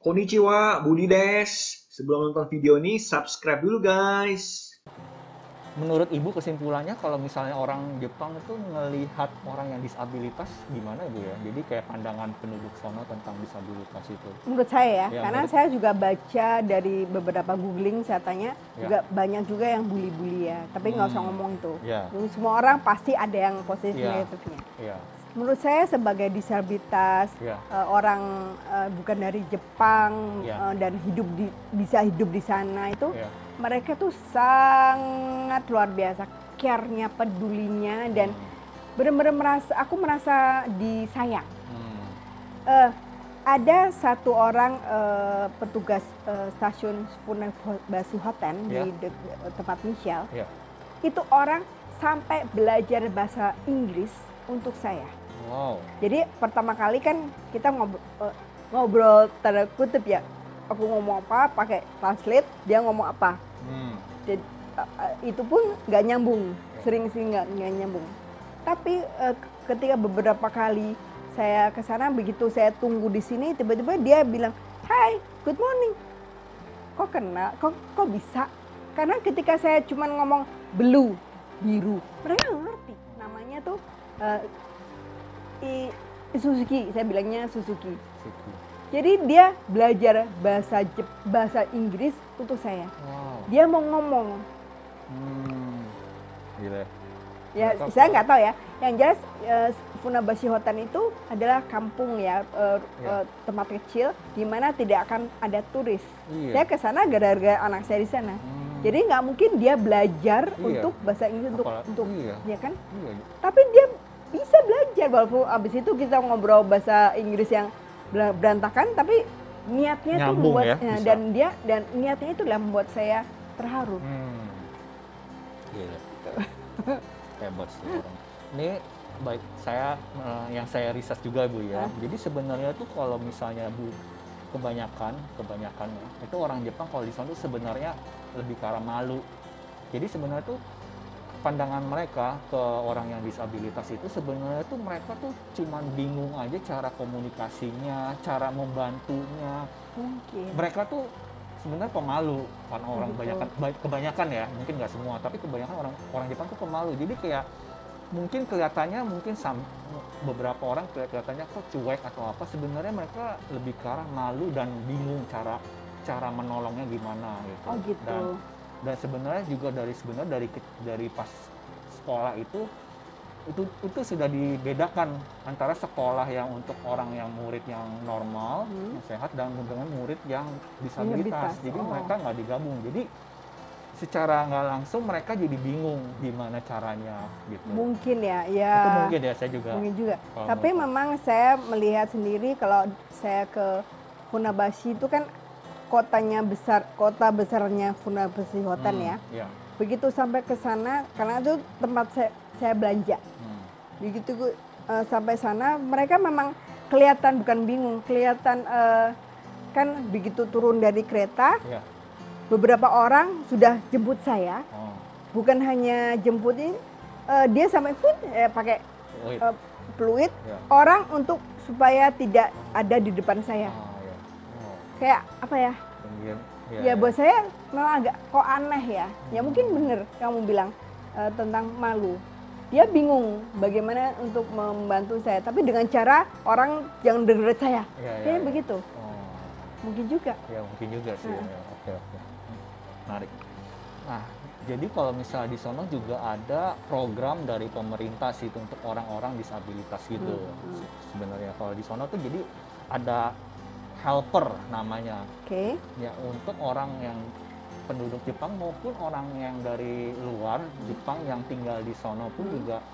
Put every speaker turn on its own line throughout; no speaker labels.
Konnichiwa, Budi Des. Sebelum nonton video ini, subscribe dulu guys.
Menurut Ibu kesimpulannya kalau misalnya orang Jepang itu ngelihat orang yang disabilitas gimana Bu ya? Jadi kayak pandangan penduduk sono tentang disabilitas itu.
Menurut saya ya,
Ya,
karena saya juga baca dari beberapa googling, saya tanya juga banyak juga yang bully-bully ya. Tapi nggak usah ngomong tuh.
Ya.
Semua orang pasti ada yang positif
Ya.
negatifnya.
Ya.
Menurut saya sebagai disabilitas
Ya.
orang bukan dari Jepang
Ya.
dan bisa hidup di sana itu,
Ya.
mereka tuh sangat luar biasa care-nya, pedulinya, dan benar-benar aku merasa disayang. Ada satu orang petugas stasiun Funabashi Hoten
Ya.
di tempat Michelle,
Ya.
itu orang sampai belajar bahasa Inggris untuk saya.
Wow.
Jadi pertama kali kan kita ngobrol tanda kutip ya, aku ngomong apa pakai translate, dia ngomong apa. Jadi, itu pun nggak nyambung, sering-sering nggak nyambung. Tapi ketika beberapa kali saya ke sana, begitu saya tunggu di sini, tiba-tiba dia bilang, "Hai, good morning." Kok kenal? Kok bisa? Karena ketika saya cuma ngomong blue, biru, mereka nggak ngerti. Namanya tuh Suzuki, saya bilangnya Suzuki. Jadi dia belajar bahasa Inggris untuk saya.
Wow.
Dia mau ngomong.
Gila.
Ya, saya nggak tahu ya. Yang jelas Funabashi Hoten itu adalah kampung ya, tempat kecil di mana tidak akan ada turis.
Iya.
Saya ke sana gara-gara anak saya di sana. Jadi nggak mungkin dia belajar untuk bahasa Inggris untuk ya kan?
Iya.
Tapi dia bisa belajar walaupun abis itu kita ngobrol bahasa Inggris yang berantakan, tapi niatnya tuh membuat
ya,
dan niatnya itu yang membuat saya terharu.
Gila. Hebat sih orang. Ini baik yang saya riset juga Bu ya. Jadi sebenarnya tuh kalau misalnya Bu kebanyakan ya, itu orang Jepang kalau di sana tuh sebenarnya lebih ke arah malu. Jadi sebenarnya tuh pandangan mereka ke orang yang disabilitas itu sebenarnya tuh mereka tuh cuman bingung aja cara komunikasinya, cara membantunya.
Mungkin.
Mereka tuh sebenarnya pemalu karena orang kebanyakan ya, mungkin nggak semua, tapi kebanyakan orang Jepang tuh pemalu. Jadi kayak mungkin kelihatannya beberapa orang kelihatannya kok cuek atau apa, sebenarnya mereka lebih ke arah malu dan bingung cara menolongnya gimana gitu.
Oh gitu.
Dan sebenarnya juga dari pas sekolah itu sudah dibedakan antara sekolah yang untuk orang yang murid yang normal, yang sehat, dan dengan murid yang disabilitas. Jadi mereka nggak digabung. Jadi secara nggak langsung mereka jadi bingung gimana caranya gitu.
Mungkin ya.
Itu mungkin ya, saya juga.
Mungkin juga. Tapi memang saya melihat sendiri kalau saya ke Funabashi itu kan kota besarnya Funabashi Hoten ya. Begitu sampai ke sana, karena itu tempat saya belanja. Begitu sampai sana, mereka memang kelihatan bukan bingung, kelihatan kan begitu turun dari kereta, beberapa orang sudah jemput saya. Bukan hanya jemputin, dia sampai pakai fluid orang untuk supaya tidak ada di depan saya. Kayak apa ya? Ya buat saya memang agak kok aneh ya. Ya mungkin bener kamu bilang tentang malu. Dia bingung bagaimana untuk membantu saya, tapi dengan cara orang yang dengerin saya. Kayak begitu. Mungkin juga.
Ya mungkin juga sih. Oke. Menarik. Nah, jadi kalau misalnya di sono juga ada program dari pemerintah sih untuk orang-orang disabilitas gitu. Sebenarnya kalau di sono tuh jadi ada helper namanya. Ya, untuk orang yang penduduk Jepang maupun orang yang dari luar Jepang yang tinggal di sono pun juga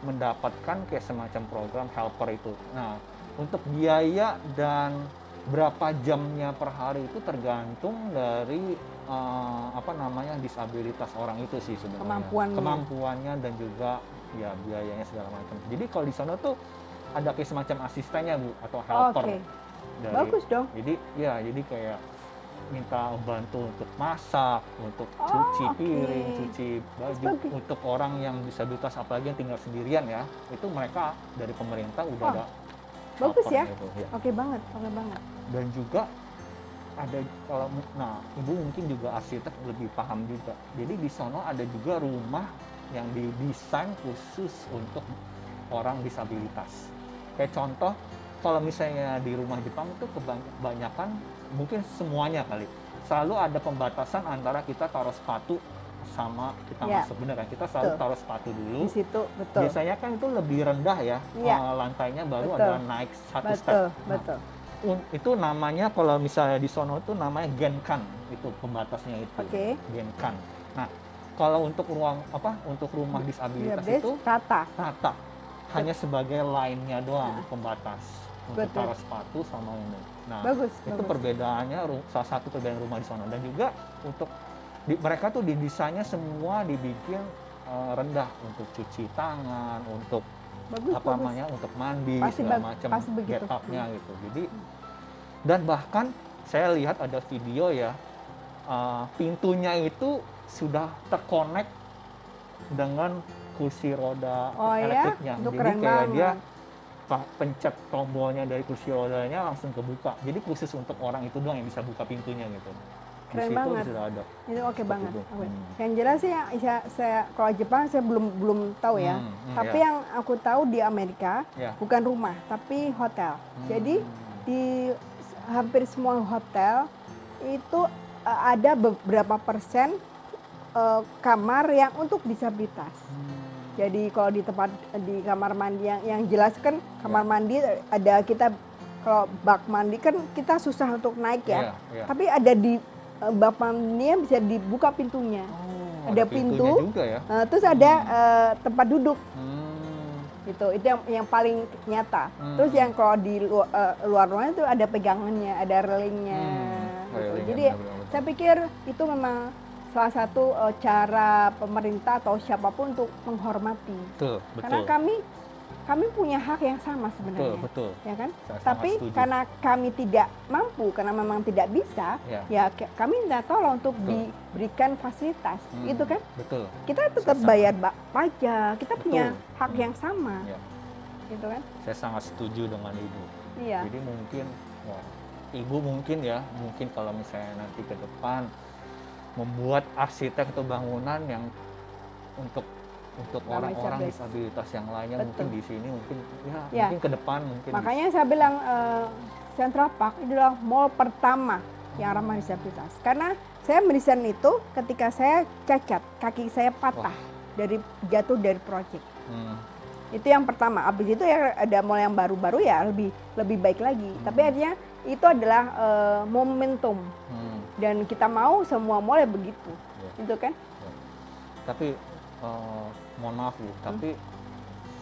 mendapatkan kayak semacam program helper itu. Nah, untuk biaya dan berapa jamnya per hari itu tergantung dari disabilitas orang itu sih sebenarnya. Kemampuannya dan juga ya biayanya segala macam. Jadi kalau di sana tuh ada kayak semacam asistennya Bu atau helper.
Bagus dong.
Jadi kayak minta bantu untuk masak, untuk cuci piring, cuci baju. Untuk orang yang disabilitas apalagi yang tinggal sendirian ya, itu mereka dari pemerintah udah ada
Bagus ya?
Gitu, ya.
Oke banget, oke banget.
Dan juga ada kalau ibu mungkin juga arsitek lebih paham juga. Jadi di sono ada juga rumah yang didesain khusus untuk orang disabilitas. Kayak contoh, kalau misalnya di rumah Jepang itu kebanyakan, mungkin semuanya kali, selalu ada pembatasan antara kita taruh sepatu sama kita masuk, bener kan? Kita selalu taruh sepatu dulu.
Di situ, betul.
Biasanya kan itu lebih rendah ya, lantainya baru ada naik satu step.
Betul.
Itu namanya kalau misalnya di sono itu namanya genkan, itu pembatasnya itu. Genkan. Nah, kalau untuk untuk rumah disabilitas itu
rata.
Hanya sebagai line-nya doang pembatas untuk taruh sepatu sama ini. Nah, itu perbedaannya, salah satu perbedaan rumah di sono. Dan juga untuk mereka tuh didesainnya semua dibikin rendah untuk cuci tangan, untuk untuk mandi, segala macam get up-nya gitu. Jadi dan bahkan saya lihat ada video ya, pintunya itu sudah terkonek dengan kursi roda elektriknya. Jadi kayak dia pencet tombolnya dari kursi rodanya langsung kebuka. Jadi khusus untuk orang itu doang yang bisa buka pintunya gitu.
Keren banget.
Sudah ada.
Itu oke banget. Yang jelas sih saya kalau Jepang saya belum tahu ya. Tapi yang aku tahu di Amerika bukan rumah, tapi hotel. Jadi di hampir semua hotel itu ada beberapa persen kamar yang untuk disabilitas. Jadi kalau di kamar mandi yang jelas kan kamar mandi ada kita, kalau bak mandi kan kita susah untuk naik ya. Tapi ada di bak mandinya bisa dibuka pintunya. Ada pintu juga ya? Terus ada tempat duduk. Gitu, itu yang paling nyata. Terus yang kalau di luar ruangan itu ada pegangannya, ada railingnya. Gitu. Jadi saya pikir itu memang salah satu cara pemerintah atau siapapun untuk menghormati.
Betul.
Karena kami punya hak yang sama sebenarnya.
Betul.
Ya kan? Tapi karena kami tidak mampu, karena memang tidak bisa, ya kami minta tolong untuk diberikan fasilitas, gitu kan?
Betul.
Kita tetap bayar pajak, kita punya hak yang sama, gitu kan?
Saya sangat setuju dengan ibu.
Iya.
Jadi mungkin, ibu mungkin kalau misalnya nanti ke depan membuat arsitek atau bangunan yang untuk orang-orang disabilitas yang lainnya. Mungkin di sini mungkin mungkin ke depan mungkin.
Makanya saya bilang Central Park itu adalah mall pertama yang ramah disabilitas. Karena saya mendesain itu ketika saya cacat, kaki saya patah jatuh dari proyek. Itu yang pertama. Habis itu ya ada mall yang baru-baru ya lebih baik lagi. Tapi artinya itu adalah momentum. Dan kita mau semua mall ya begitu. Itu kan?
Tapi mohon maaf Bu, tapi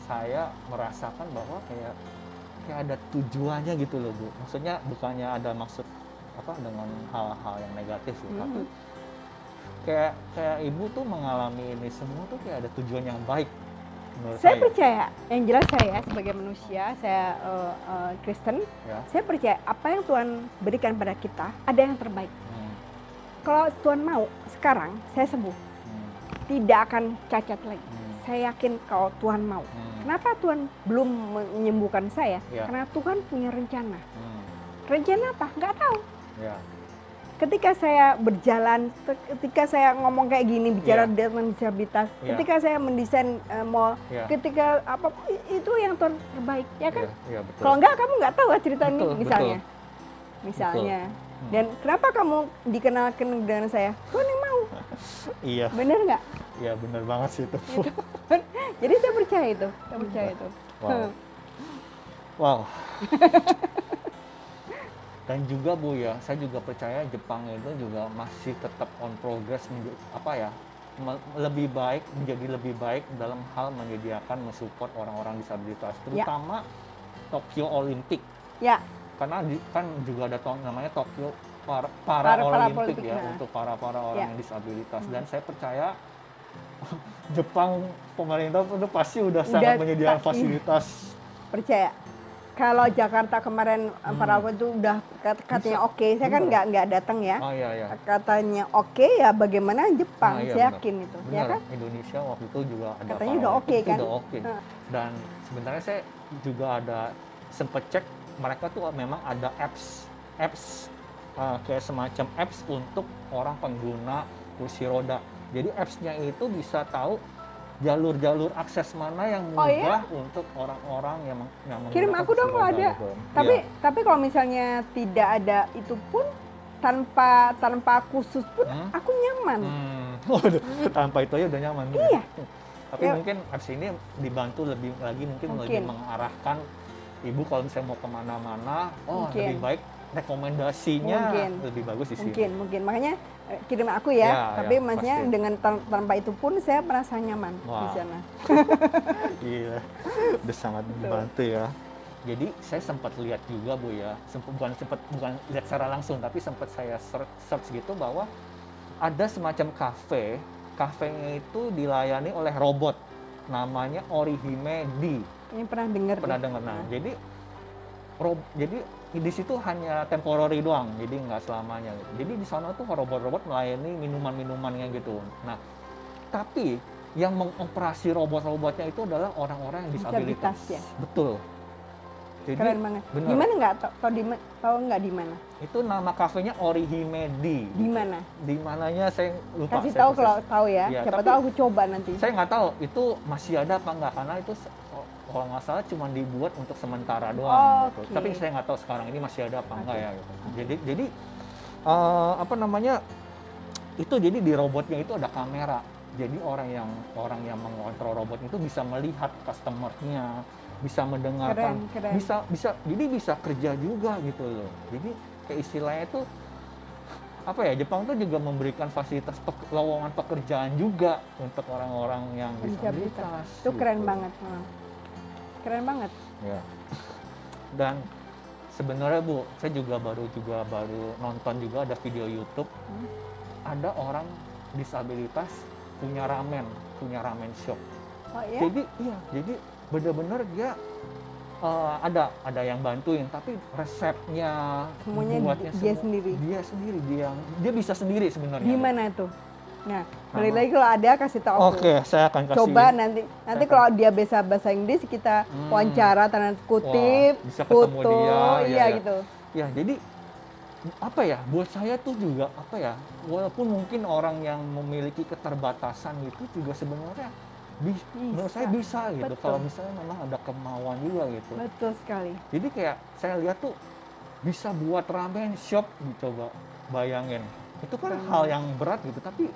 saya merasakan bahwa kayak ada tujuannya gitu loh Bu. Maksudnya bukannya ada maksud dengan hal-hal yang negatif gitu, tapi kayak ibu tuh mengalami ini semua tuh kayak ada tujuan yang baik.
Saya percaya, yang jelas saya sebagai manusia, saya Kristen, saya percaya apa yang Tuhan berikan pada kita ada yang terbaik. Kalau Tuhan mau, sekarang saya sembuh, tidak akan cacat lagi. Saya yakin kalau Tuhan mau. Kenapa Tuhan belum menyembuhkan saya? Karena Tuhan punya rencana. Rencana apa? Nggak tahu. Ketika saya berjalan, ketika saya ngomong kayak gini, bicara dengan disabilitas, ketika saya mendesain mall, ketika apa itu yang terbaik, ya kan?
Betul.
Kalau enggak, kamu nggak tahu cerita ini, misalnya. Dan kenapa kamu dikenalkan dengan saya? Tuhan yang mau.
Iya.
Bener nggak?
Iya, bener banget sih itu.
Jadi saya percaya itu.
Wow. Dan juga Bu ya, saya juga percaya Jepang itu juga masih tetap on progress, menjadi lebih baik dalam hal menyediakan, mensupport orang-orang disabilitas, terutama Tokyo Olympic. Karena kan juga ada namanya Tokyo para Olympic ya, untuk para orang yang disabilitas. Dan saya percaya Jepang, pemerintah itu pasti udah sangat menyediakan fasilitas.
Percaya. Kalau Jakarta kemarin para itu udah katanya oke, saya kan nggak datang ya. Katanya oke, ya bagaimana Jepang? Saya yakin itu, ya kan?
Indonesia waktu itu juga ada.
Katanya udah oke kan?
Udah oke. Dan sebenarnya saya juga ada sempat cek, mereka tuh memang ada apps kayak semacam apps untuk orang pengguna kursi roda. Jadi apps-nya itu bisa tahu jalur-jalur akses mana yang mudah untuk orang-orang yang
kirim aku dong kalau ada. Gitu. Tapi kalau misalnya tidak ada itu pun tanpa khusus pun aku nyaman.
Tanpa itu aja udah nyaman.
Iya.
Tapi mungkin apps ini dibantu lebih lagi mungkin lebih mengarahkan ibu kalau misalnya mau kemana-mana, lebih baik rekomendasinya lebih bagus di sini. Mungkin
makanya kirim aku ya. Tapi maksudnya pasti. Dengan tanpa itu pun saya merasa nyaman di sana.
Gila, udah sangat dibantu ya. Jadi saya sempat lihat juga Bu ya, bukan lihat secara langsung, tapi sempat saya search gitu bahwa ada semacam kafenya itu dilayani oleh robot, namanya Orihime D.
Ini pernah dengar.
Nah, jadi di situ hanya temporary doang, jadi nggak selamanya. Jadi di sana tuh robot-robot melayani minuman-minumannya gitu. Nah, tapi yang mengoperasi robot-robotnya itu adalah orang-orang yang disabilitas. Ya? Betul. Jadi,
keren banget. Bener. Di mana nggak? Tahu nggak di mana?
Itu nama kafenya Orihime D.
Di mana?
Di mananya saya lupa.
Kasih tahu kalau tahu ya. Siapa tahu aku coba nanti.
Saya nggak tahu itu masih ada apa nggak, karena itu kalau nggak salah cuma dibuat untuk sementara doang. Gitu. Tapi saya nggak tahu sekarang ini masih ada apa enggak ya. Gitu. Jadi apa namanya? Itu jadi di robotnya itu ada kamera. Jadi orang yang mengontrol robot itu bisa melihat customer-nya, bisa mendengarkan, keren. bisa kerja juga gitu loh. Jadi kayak istilahnya itu apa ya, Jepang tuh juga memberikan fasilitas lowongan pekerjaan juga untuk orang-orang yang disabilitas.
Itu keren banget, keren banget.
Ya. Dan sebenarnya Bu, saya juga baru nonton juga ada video YouTube, ada orang disabilitas punya ramen shop.
Oh iya?
Jadi benar-benar dia ada yang bantuin, tapi resepnya
semuanya dia sendiri
dia bisa sendiri sebenarnya.
Gimana tuh? Nah, balik lagi kalau ada kasih tahu aku.
Oke, saya akan kasih.
Coba nanti kalau dia bisa bahasa Inggris kita wawancara tanda kutip,
bisa foto
dia, gitu.
Ya, jadi apa ya, buat saya tuh juga apa ya, walaupun mungkin orang yang memiliki keterbatasan itu juga sebenarnya menurut saya bisa gitu. Kalau misalnya memang ada kemauan juga gitu.
Betul sekali.
Jadi kayak saya lihat tuh bisa buat ramen shop, coba bayangin. Itu kan hal yang berat gitu, tapi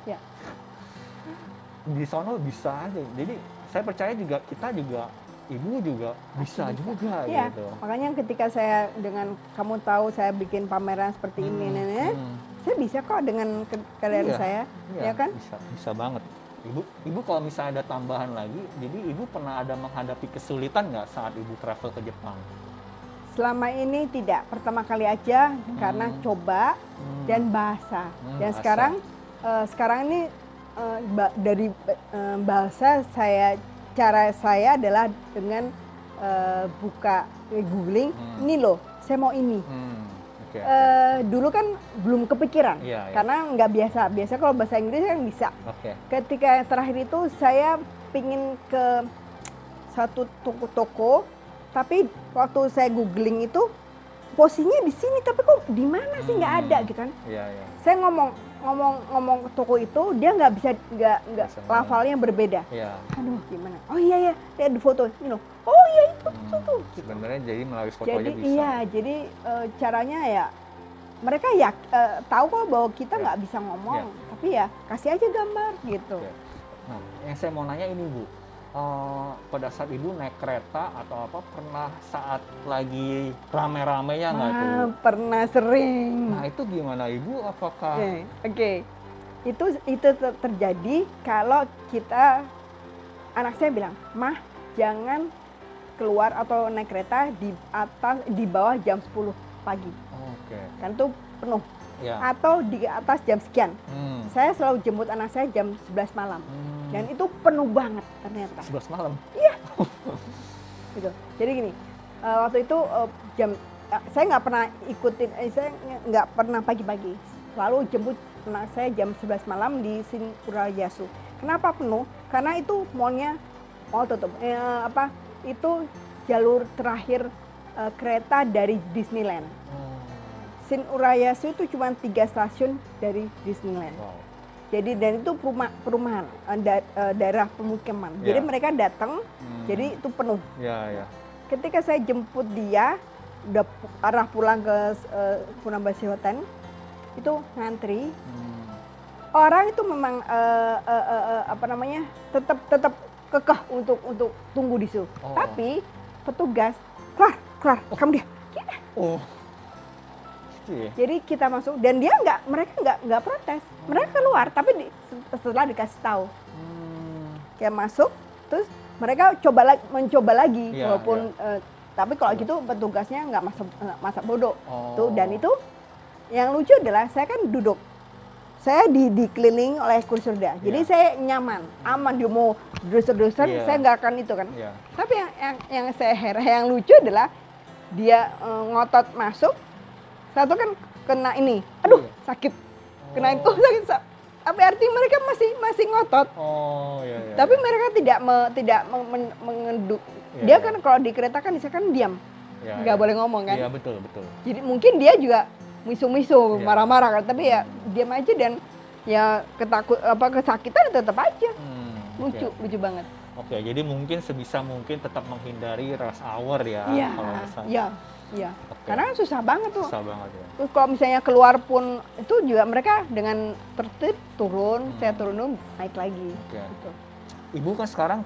di sono bisa aja. Jadi saya percaya juga kita juga ibu juga bisa juga gitu.
Makanya ketika saya dengan kamu tahu saya bikin pameran seperti ini saya bisa kok dengan kalian saya, ya kan?
Bisa banget. Ibu kalau misalnya ada tambahan lagi, jadi ibu pernah ada menghadapi kesulitan nggak saat ibu travel ke Jepang?
Selama ini tidak, pertama kali aja karena coba dan bahasa. Dan sekarang ini dari bahasa cara saya adalah dengan buka googling, ini loh, saya mau ini. Dulu kan belum kepikiran, karena nggak biasa. Biasa kalau bahasa Inggris kan bisa. Ketika terakhir itu saya pingin ke satu toko, tapi waktu saya googling itu posisinya di sini, tapi kok di mana sih nggak ada gitu kan? Saya ngomong ke toko itu, dia nggak lafalnya berbeda. Aduh gimana? Oh iya lihat di foto ini loh. Oh iya itu.
Sebenarnya jadi melalui foto aja bisa.
Iya, jadi caranya ya mereka tahu kok bahwa kita nggak bisa ngomong, tapi ya kasih aja gambar gitu.
Nah, yang saya mau nanya ini Bu, pada saat ibu naik kereta atau apa, pernah saat lagi rame-ramenya nggak tuh?
Pernah, sering.
Nah itu gimana ibu? Apakah?
Oke. Itu terjadi kalau anak saya bilang, Mah jangan keluar atau naik kereta di bawah jam 10 pagi. Kan itu penuh. Atau di atas jam sekian. Saya selalu jemput anak saya jam 11 malam. Dan itu penuh banget ternyata.
11 malam?
Iya. Gitu. Jadi gini, waktu itu saya nggak pernah ikutin, saya nggak pernah pagi-pagi. Selalu jemput anak saya jam 11 malam di Urayasu. Kenapa penuh? Karena itu mall tutup. Itu jalur terakhir kereta dari Disneyland. Shin Urayasu itu cuma 3 stasiun dari Disneyland.
Wow.
Jadi dan itu perumahan, daerah pemukiman. Jadi mereka datang, jadi itu penuh.
Ya.
Ketika saya jemput dia, udah arah pulang ke Funabashi Hotel, itu ngantri. Orang itu memang tetap kekeh untuk tunggu di situ. Tapi petugas kelar, kamu dia.
Oh. Gitu ya?
Jadi kita masuk dan mereka nggak protes. Mereka keluar tapi setelah dikasih tahu. Kayak masuk, terus mereka mencoba lagi walaupun tapi kalau gitu petugasnya nggak masa bodoh. Tuh, dan itu yang lucu adalah saya kan duduk. Saya dikeliling oleh kursi roda. Jadi saya nyaman, aman. Dia mau doser-doser, saya nggak akan itu kan. Tapi yang saya heran, yang lucu adalah dia ngotot masuk. Satu kan kena ini, aduh sakit, kena itu sakit. Tapi artinya mereka masih ngotot. Tapi mereka tidak mengenduk. Dia kan kalau di kereta kan misalkan diam, nggak boleh ngomong kan.
Iya betul.
Jadi mungkin dia juga misu-misu, marah-marah kan. Tapi ya diam aja dan ya kesakitan tetap aja. Lucu banget.
Oke, jadi mungkin sebisa mungkin tetap menghindari rush hour ya.
Iya. Karena susah banget tuh.
Susah banget ya.
Terus kalau misalnya keluar pun itu juga mereka dengan tertib turun, saya turun dulu naik lagi. Gitu.
Ibu kan sekarang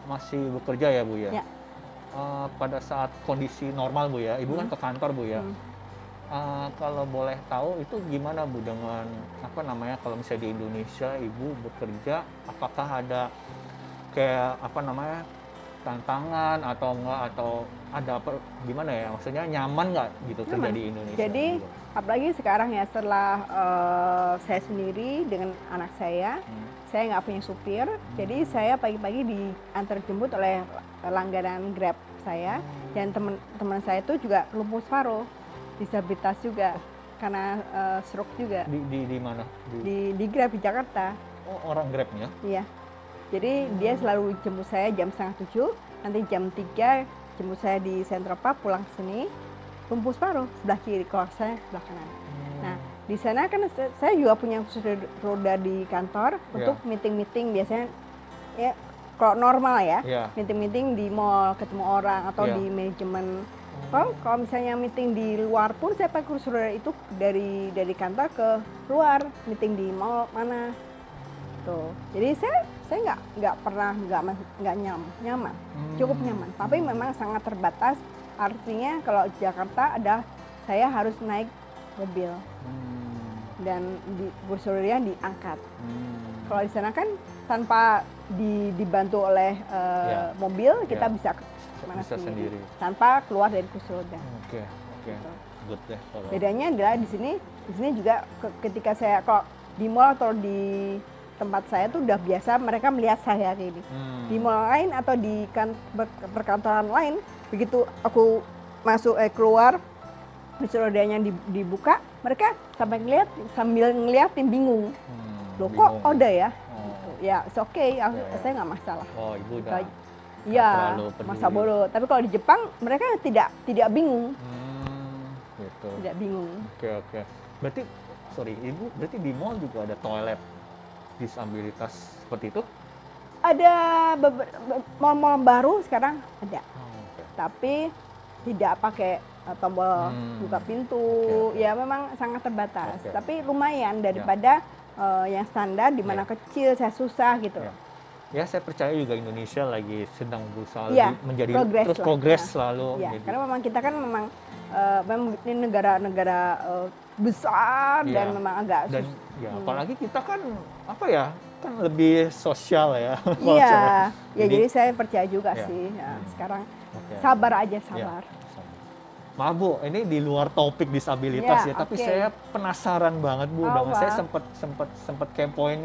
masih bekerja ya Bu ya?
Ya.
Pada saat kondisi normal Bu ya, Ibu kan ke kantor Bu ya. Kalau boleh tahu itu gimana Bu dengan kalau misalnya di Indonesia Ibu bekerja, apakah ada kayak tantangan atau enggak, atau ada gimana ya, maksudnya nyaman nggak gitu kerja di Indonesia?
Jadi apalagi sekarang ya setelah saya sendiri dengan anak saya nggak punya supir, jadi saya pagi-pagi diantar jemput oleh langganan Grab saya, dan teman saya itu juga lumpuh separuh, disabilitas juga karena stroke juga.
Di mana?
Di Grab di Jakarta.
Oh, orang Grabnya?
Iya. Jadi dia selalu jemput saya jam 6:30, nanti jam 3 jemput saya di Central Park, pulang ke sini, lumpuh separuh, sebelah kiri, kalau saya sebelah kanan. Nah, di sana kan saya juga punya kursi roda di kantor untuk meeting-meeting biasanya, ya kalau normal ya, meeting-meeting di mall, ketemu orang, atau di manajemen. Kalau misalnya meeting di luar pun saya pakai kursi roda itu dari kantor ke luar, meeting di mall mana. Tuh. Jadi saya nggak pernah nggak nyaman, cukup nyaman. Tapi memang sangat terbatas. Artinya kalau Jakarta saya harus naik mobil dan di kursi rodanya diangkat. Kalau di sana kan tanpa dibantu oleh mobil, kita bisa kemana sendiri tanpa keluar dari kursi roda.
Oke.
Gitu.
Good deh.
Bedanya adalah di sini juga ketika saya kalau di mall atau di tempat saya tuh udah biasa mereka melihat saya kayak gini. Di mall lain atau di perkantoran lain, begitu aku masuk keluar, kursi rodanya dibuka, mereka sambil ngeliatin bingung. Loh kok ada ya? Gitu. Ya, it's okay, saya nggak masalah.
Oh, Ibu udah
masa bodoh. Tapi kalau di Jepang mereka tidak bingung.
Gitu.
Tidak bingung.
Oke. Berarti Ibu di mall juga ada toilet disabilitas seperti itu?
Ada mall-mall baru sekarang ada, tapi tidak pakai tombol buka pintu. Ya memang sangat terbatas. Tapi lumayan daripada yang standar di mana kecil saya susah gitu.
Ya saya percaya juga Indonesia lagi sedang berusaha menjadi progres selalu.
Karena memang kita kan memang ini negara besar dan memang agak
apalagi kita kan kan lebih sosial ya.
Jadi saya percaya juga sih sekarang sabar aja.
Maaf Bu, ini di luar topik disabilitas tapi saya penasaran banget Bu, dan saya sempat kepoin.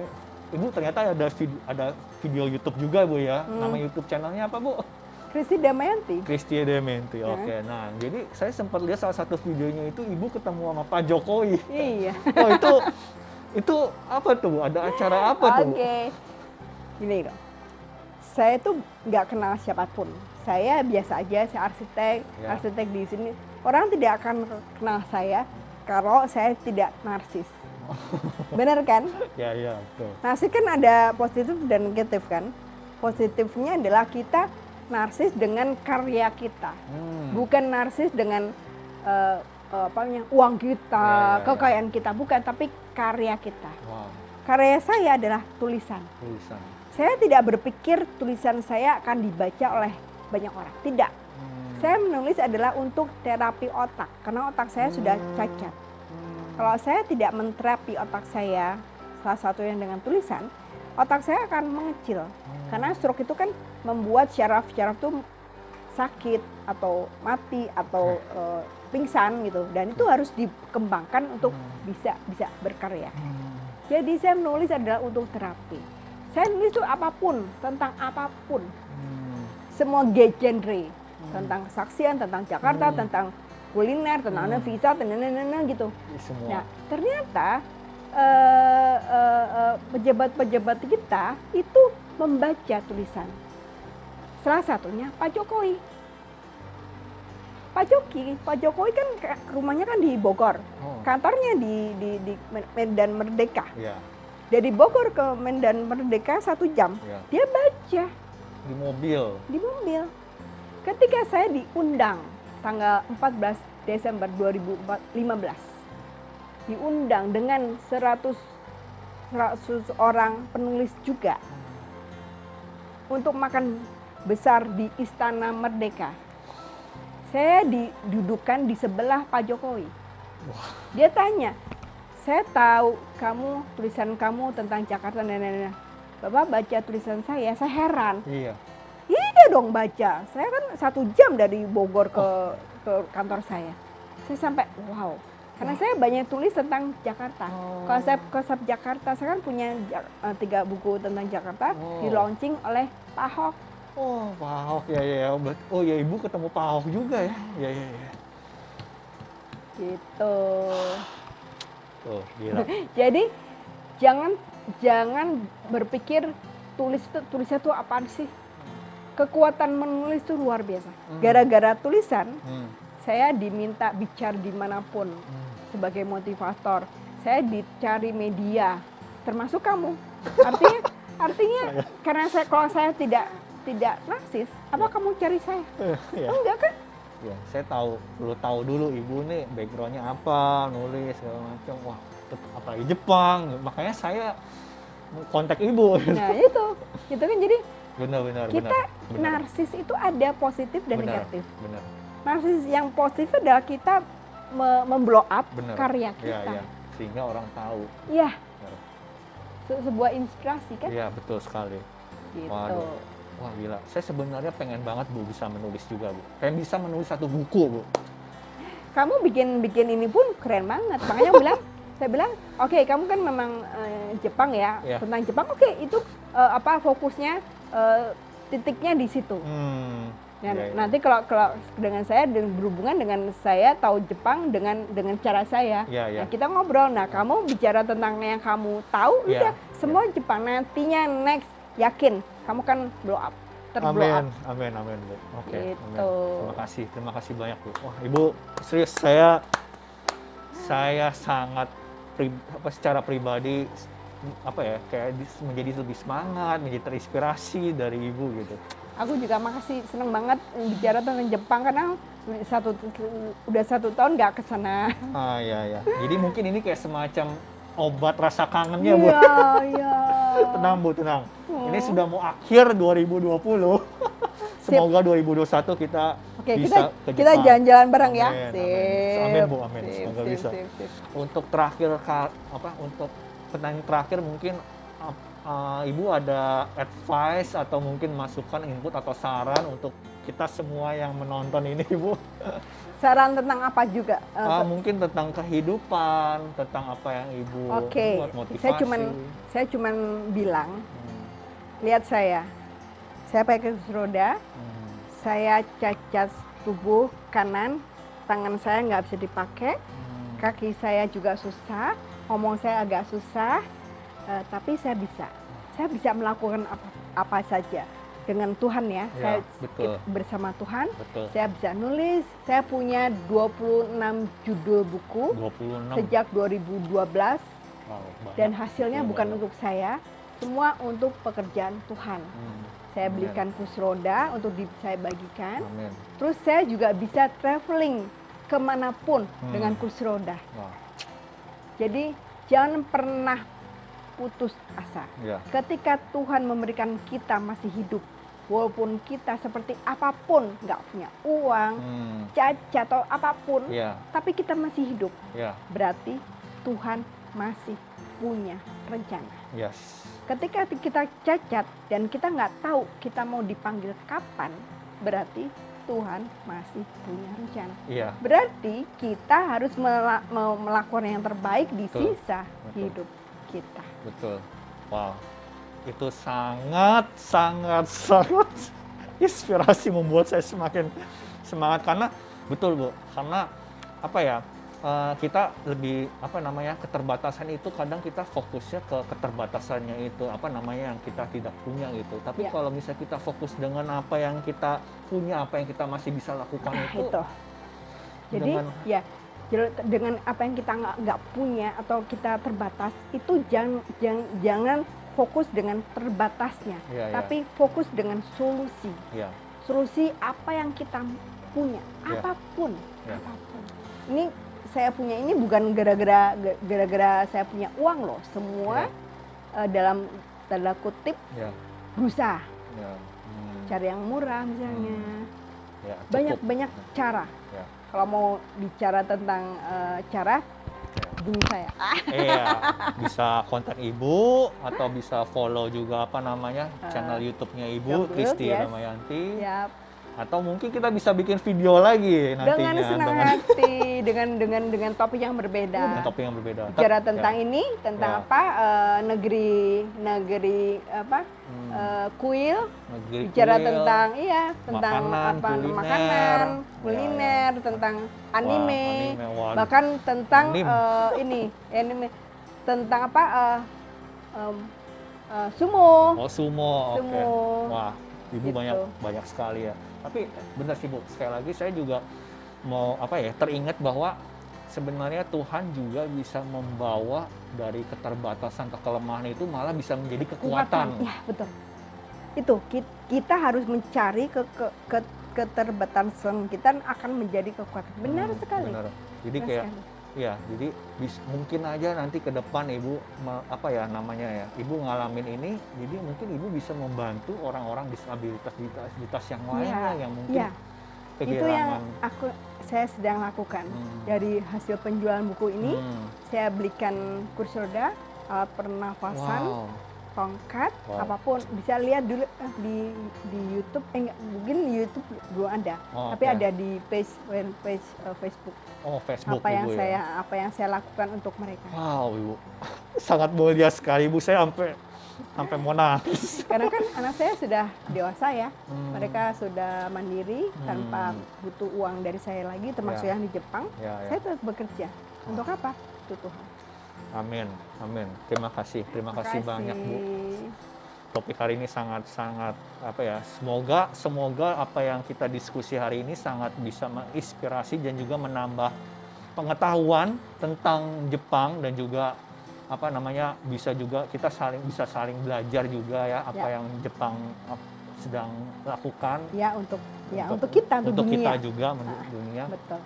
Ibu ternyata ada video YouTube juga Bu ya. Nama YouTube channelnya apa Bu?
Christy Damayanti.
Oke. Nah, jadi saya sempat lihat salah satu videonya itu Ibu ketemu sama Pak Jokowi.
Iya.
Itu apa tuh Bu? Ada acara apa tuh?
Oke. Gini dong. Saya tuh nggak kenal siapapun. Saya biasa aja, saya arsitek di sini. Orang tidak akan kenal saya. kalau saya tidak narsis. Benar kan?
Ya, betul.
Narsis kan ada positif dan negatif kan. Positifnya adalah kita narsis dengan karya kita, bukan narsis dengan uang kita, kekayaan kita, bukan, tapi karya kita.
Wow.
Karya saya adalah tulisan. Saya tidak berpikir tulisan saya akan dibaca oleh banyak orang, tidak. Saya menulis adalah untuk terapi otak, karena otak saya sudah cacat. Kalau saya tidak menterapi otak saya, salah satunya dengan tulisan, otak saya akan mengecil. Karena stroke itu kan membuat syaraf-syaraf itu sakit atau mati atau pingsan gitu. Dan itu harus dikembangkan untuk bisa berkarya. Jadi saya menulis adalah untuk terapi. Saya nulis itu apapun, tentang apapun. Semua genre, tentang kesaksian, tentang Jakarta, tentang kuliner, tentang visa, gitu.
Semua.
Nah, ternyata pejabat-pejabat kita itu membaca tulisan. Salah satunya Pak Jokowi. Pak Jokowi kan rumahnya kan di Bogor, kantornya di Medan Merdeka.
Ya.
Dari Bogor ke Medan Merdeka 1 jam, dia baca.
Di mobil.
Ketika saya diundang tanggal 14 Desember 2015, diundang dengan 100 orang penulis juga untuk makan besar di Istana Merdeka. Saya didudukan di sebelah Pak Jokowi. Dia tanya, saya tahu tulisan kamu tentang Jakarta, Bapak baca tulisan saya heran. Iya dong baca. Saya kan 1 jam dari Bogor ke kantor saya. Saya sampai wow. Karena saya banyak tulis tentang Jakarta. Konsep Jakarta, saya kan punya 3 buku tentang Jakarta di launching oleh Pak Ahok.
Pak Ahok ya. Oh ya, Ibu ketemu Pak Ahok juga ya. Ya.
Gitu.
Gila.
Jadi jangan berpikir tulisnya tuh apaan sih? Kekuatan menulis itu luar biasa. Gara-gara tulisan, saya diminta bicara dimanapun sebagai motivator. Saya dicari media, termasuk kamu. Artinya karena kalau saya tidak narsis, apa kamu cari saya? Enggak kan?
Ya, saya perlu tahu dulu Ibu nih backgroundnya apa, nulis segala macam. Wah, apalagi Jepang. Makanya saya kontak Ibu.
Nah itu kan jadi.
Benar.
Narsis itu ada positif dan negatif.
Benar.
Narsis yang positif adalah kita memblow up karya kita.
Ya. Sehingga orang tahu.
Iya. Sebuah inspirasi kan?
Iya, betul sekali.
Gitu.
Waduh. Wah gila, saya sebenarnya pengen banget Bu bisa menulis juga Bu. Pengen bisa menulis 1 buku Bu.
Kamu bikin ini pun keren banget. Makanya saya bilang, oke, kamu kan memang Jepang ya, tentang Jepang. Oke, itu fokusnya titiknya di situ. Nanti kalau dengan saya berhubungan dengan saya tahu Jepang dengan cara saya. Nah, kita ngobrol. Nah, kamu bicara tentang yang kamu tahu, udah semua Jepang. Nantinya next yakin kamu kan terblow up.
Amin Bu. Oke.
Gitu.
Terima kasih banyak Bu. Wah Ibu, serius saya sangat secara pribadi kayak menjadi lebih semangat, menjadi terinspirasi dari Ibu gitu.
Aku juga seneng banget bicara tentang Jepang karena udah 1 tahun nggak ke sana.
Iya. Jadi mungkin ini kayak semacam obat rasa kangennya Bu.
Iya.
Tenang Bu, tenang. Ini sudah mau akhir 2020. Semoga 2021 kita bisa ke Jepang.
Kita jalan-jalan bareng ya.
Amin Bu, amin. Semoga bisa.
Sip.
Untuk untuk pertanyaan terakhir mungkin Ibu ada advice atau mungkin masukan, input atau saran untuk kita semua yang menonton ini Ibu?
Saran tentang apa juga?
Mungkin tentang kehidupan, tentang apa yang Ibu buat motivasi.
Saya cuman bilang, lihat saya pakai kursi roda, saya cacat tubuh kanan, tangan saya nggak bisa dipakai, kaki saya juga susah, ngomong saya agak susah, tapi saya bisa melakukan apa saja. dengan Tuhan ya. Saya
betul.
bersama Tuhan.
Betul.
Saya bisa nulis. Saya punya 26 judul buku
26.
sejak 2012.
Wow,
dan hasilnya bukan untuk saya, semua untuk pekerjaan Tuhan. Saya belikan kursi roda untuk saya bagikan.
Amin.
Terus saya juga bisa traveling kemanapun dengan kursi roda.
Wow.
Jadi jangan pernah putus asa.
Ya.
Ketika Tuhan memberikan kita masih hidup, walaupun kita seperti apapun, nggak punya uang, cacat atau apapun, tapi kita masih hidup, berarti Tuhan masih punya rencana.
Yes.
Ketika kita cacat dan kita nggak tahu kita mau dipanggil kapan, berarti Tuhan masih punya rencana. Berarti kita harus melakukan yang terbaik di sisa hidup kita.
Betul. Wow. Itu sangat inspirasi, membuat saya semakin semangat, karena betul Bu, karena apa ya, kita lebih keterbatasan itu kadang kita fokusnya ke keterbatasannya itu yang kita tidak punya gitu. Tapi kalau misalnya kita fokus dengan apa yang kita punya, apa yang kita masih bisa lakukan itu.
Jadi dengan apa yang kita nggak punya atau kita terbatas itu jangan fokus dengan terbatasnya, tapi fokus dengan solusi. Solusi apa yang kita punya, apapun. Ini saya punya ini bukan gara-gara saya punya uang loh, semua dalam tanda kutip berusaha. Cari yang murah misalnya. Banyak cara. Kalau mau bicara tentang cara, hubungi saya.
Bisa kontak Ibu atau bisa follow juga channel YouTube-nya Ibu, Kristi Damayanti. Atau mungkin kita bisa bikin video lagi nantinya.
Dengan senang hati, dengan topik yang berbeda.
Dengan topik yang berbeda.
Bicara tentang ini, tentang negeri kuil. Bicara tentang tentang makanan, kuliner, tentang anime. Bahkan tentang anime tentang sumo.
Sumo. Wah, Ibu banyak sekali ya. Tapi benar sih Bu, sekali lagi saya juga mau teringat bahwa sebenarnya Tuhan juga bisa membawa dari keterbatasan, kekelemahan itu malah bisa menjadi kekuatan.
Ya, betul. Itu kita harus mencari keterbatasan kita akan menjadi kekuatan. Benar sekali.
Benar. Jadi jadi mungkin aja nanti ke depan Ibu Ibu ngalamin ini, jadi mungkin Ibu bisa membantu orang-orang disabilitas yang lainnya yang mungkin kehilangan.
Itu yang saya sedang lakukan. Dari hasil penjualan buku ini, saya belikan kursi roda, alat pernafasan, tongkat, apapun. Bisa lihat dulu di YouTube, mungkin di YouTube belum ada, tapi ada di page Facebook.
Facebook.
Apa yang saya lakukan untuk mereka.
Wow, Ibu. Sangat mulia sekali, Ibu. Saya sampai mau nangis.
Karena kan anak saya sudah dewasa ya. Mereka sudah mandiri tanpa butuh uang dari saya lagi, termasuk yang di Jepang. Saya tetap bekerja. Untuk apa? Untuk Tuhan.
Amin. Terima kasih banyak Bu. Topik hari ini sangat semoga apa yang kita diskusi hari ini sangat bisa menginspirasi dan juga menambah pengetahuan tentang Jepang, dan juga bisa juga kita bisa saling belajar juga ya yang Jepang sedang lakukan untuk
kita
juga untuk dunia.
Betul.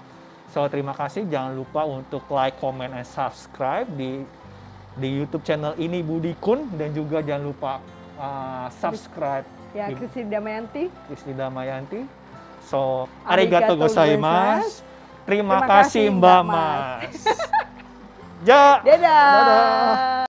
So, terima kasih. Jangan lupa untuk like, comment, and subscribe di YouTube channel ini Budi Kun, dan juga jangan lupa subscribe
Kristi
Damayanti. So, arigatou gozaimasu. Terima kasih Mbak Mas.
Dadah.